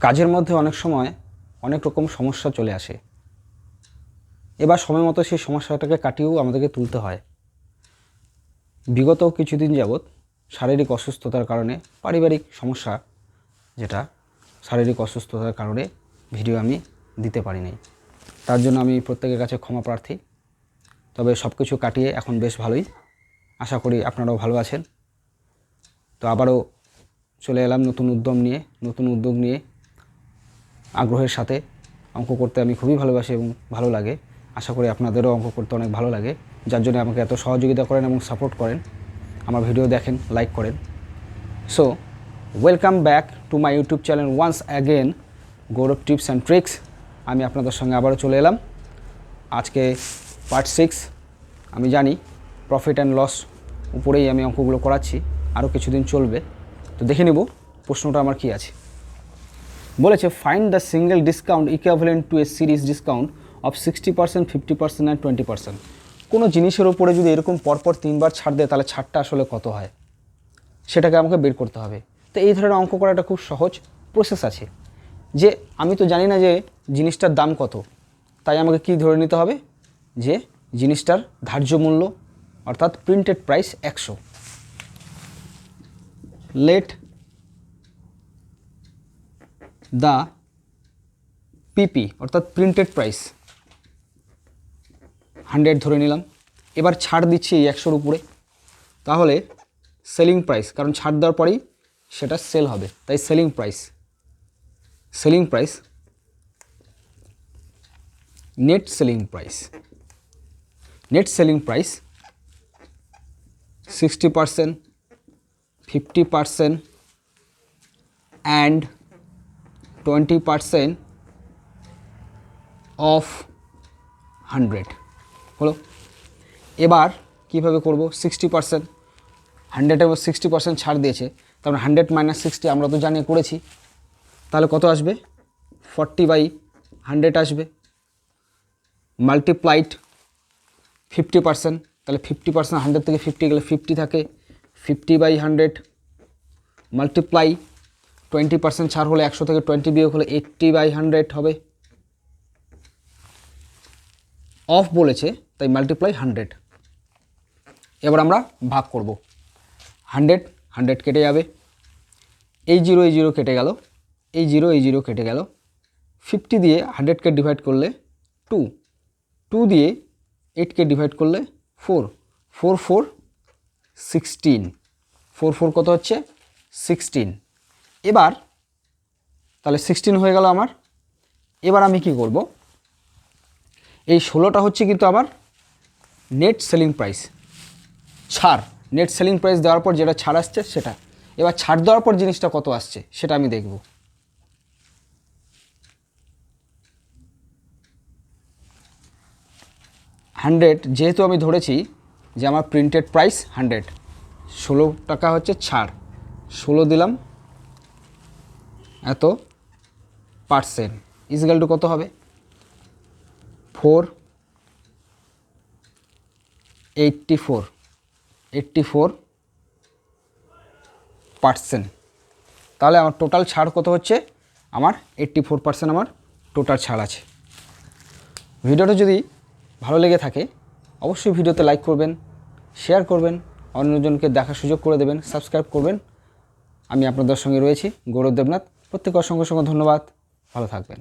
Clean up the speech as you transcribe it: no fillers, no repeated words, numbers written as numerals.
কাজের মধ্যে অনেক সময় অনেক রকম সমস্যা চলে আসে। এবার সময় মতো সেই সমস্যাটাকে কাটিয়েও আমাদেরকে তুলতে হয়। বিগত কিছুদিন যাবৎ শারীরিক অসুস্থতার কারণে, পারিবারিক সমস্যা, যেটা শারীরিক অসুস্থতার কারণে ভিডিও আমি দিতে পারি নাই। তার জন্য আমি প্রত্যেকের কাছে ক্ষমা প্রার্থী। তবে সব কিছু কাটিয়ে এখন বেশ ভালোই, আশা করি আপনারাও ভালো আছেন। তো আবারও চলে এলাম নতুন উদ্যোগ নিয়ে আগ্রহের সাথে। অঙ্ক করতে আমি খুবই ভালোবাসি এবং ভালো লাগে। আশা করি আপনাদেরও অঙ্ক করতে অনেক ভালো লাগে, যার জন্য আমাকে এত সহযোগিতা করেন এবং সাপোর্ট করেন, আমার ভিডিও দেখেন, লাইক করেন। So welcome back to my YouTube channel once again, Gourab tips and tricks. আমি আপনাদের সঙ্গে আবারও চলে এলাম। আজকে পার্ট 6। আমি জানি প্রফিট অ্যান্ড লস উপরেই আমি অঙ্কগুলো করাচ্ছি, আরও কিছুদিন চলবে। তো দেখে নেব প্রশ্নটা আমার কী আছে। বলেছে find the single discount equivalent to A series discount of 60%, 50% and 20%। কোনো জিনিসের ওপরে যদি এরকম পরপর 3বার ছাড় দেয়, তাহলে ছাড়টা আসলে কত হয় সেটাকে আমাকে বের করতে হবে। তো এই ধরনের অঙ্ক করাটা খুব সহজ প্রসেস আছে। যে আমি তো জানি না যে জিনিসটার দাম কত, তাই আমাকে কি ধরে নিতে হবে যে জিনিসটার ধার্য মূল্য অর্থাৎ printed price 100। Let the PP অর্থাৎ প্রিন্টেড প্রাইস 100 ধরে নিলাম। এবার ছাড় দিচ্ছি এই 100-র উপরে, তাহলে সেলিং প্রাইস, কারণ ছাড় দেওয়ার পরেই সেটা সেল হবে, তাই selling price net selling price 60%, 50% and 20% of 100 হলো। এবার কীভাবে করব? 60%, 100-এর 60% ছাড় দিয়েছে, তার মানে 100 - 60 আমরা তো জানি করেছি। তাহলে কত আসবে? 40/100 আসবে। মাল্টিপ্লাইড 50%, তাহলে 50%, 100 থেকে 50 গেলে 50 থাকে, 50/100 মাল্টিপ্লাই 20% ছাড় হলে 100 থেকে 20 বিয়োগ হলে 80/100 হবে। অফ বলেছে তাই মাল্টিপ্লাই 100। এবার আমরা ভাগ করব। 100 কেটে যাবে, এই 0 কেটে গেল, এই 0 কেটে গেল। 50 দিয়ে 100কে ডিভাইড করলে 2 দিয়ে 8কে ডিভাইড করলে 4, 4 4 16, 4 4 কত হচ্ছে? 16। এবার তাহলে 16 হয়ে গেল আমার। এবার আমি কি করব? এই 16টা হচ্ছে কিন্তু আমার নেট সেলিং প্রাইস, ছাড়। নেট সেলিং প্রাইস দেওয়ার পর যেটা ছাড় আসছে সেটা। এবার ছাড় দেওয়ার পর জিনিসটা কত আসছে সেটা আমি দেখব। যেহেতু আমি ধরেছি যে আমার প্রিন্টেড প্রাইস 100, 16 টাকা হচ্ছে ছাড়, 16 দিলাম এত পার্সেন্ট ইজগাল টু কত হবে? 84%। তাহলে আমার টোটাল ছাড় কত হচ্ছে? আমার 84% আমার টোটাল ছাড় আছে। ভিডিওটা যদি ভালো লেগে থাকে অবশ্যই ভিডিওতে লাইক করবেন, শেয়ার করবেন, অন্যজনকে দেখার সুযোগ করে দেবেন, সাবস্ক্রাইব করবেন। আমি আপনাদের সঙ্গে রয়েছি গৌরব দেবনাথ। প্রত্যেকে অসংখ্য ধন্যবাদ। ভালো থাকবেন।